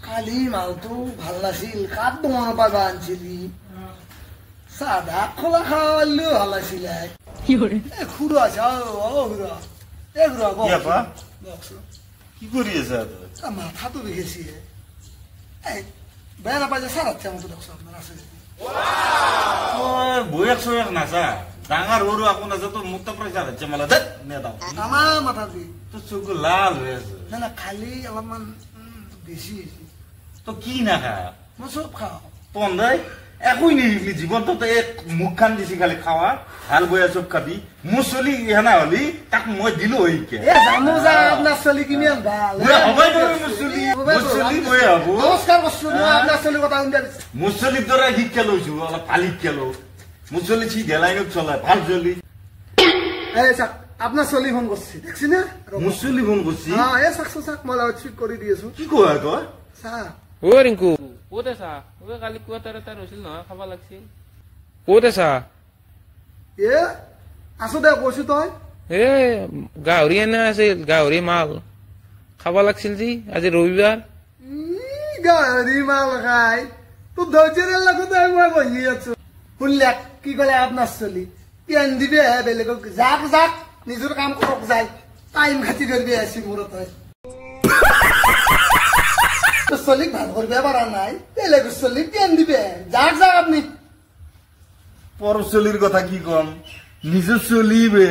কালি মালটো ভাল নাছিল কাৰ দোকানৰ পৰা আনিছিলি সাদা খোলা খাওয়ালেও ভাল আছিলে খুড়ো আছে খুড়া কি কৰি আছে মাথাটো বিষেছি বেয়া নাপাই যে সাৰাচ্ছে আমাকে দেখছো আপনাৰ আছে বয়েক চয়েক নাচা ডাঙৰ সৰু আকৌ নাচা তো মোক তো প্ৰেচাৰ হচ্ছে মালা দেখ নেদাও আমার মাথা দি তো চকু লাল হৈ আছে না না খালি অলপমান বেশি তো কি নাখা মই সব খাও পন্দাই একোই নিশিকলি জীৱন তো এক মুখ খান দিছি খালি খাওয়া হাল বয়া চব খাবি মুচলি হেনা হলি তাক মই দিলো হইকে জানো যা আপনার চলি কিমান ভাল হবাই দৰে মুচলি বয়া হব নমস্কাৰ কৰছো আপনাৰ চলি কথা শুনতে মুচলিৰ দৰে শিক্ষা লৈছো অলপ ভাল শিক্ষা লো মুচলি চি গেলাইনত চলায় ভাল চলি আপনার চলি ফোন করছি দেখছি না মুচলি ফোন করছি হ্যাঁ এ চাকছো চাক মই লাউড স্পিক করে দিয়েছো কি কয় তই চা ও ৰিংকু ক'ত আছা ও কালি কুৱা তাৰ হৈছিল নহয় খাব লাগছিল ক'ত আছা এ আছো দে কৈছো তই এ গাহৰি এনে আছিল গাহৰি মাল খাব লাগছিল যি আজি ৰবিবাৰ গাহৰি মাল খাই তো ধৈৰ্যেৰ লগত মই বহি আছো শুনলে কি কলে আপনার চলি পেন দিবে বেলেগক যাক যাক নিজের কাম করক যায় টাইম খাতি করবি আসি মোর তই তো চলিক ভাল করবে পারা নাই বেলেগের চলি পেন দিবে যাক যাক আপনি পর চলির কথা কি কম নিজে চলিবে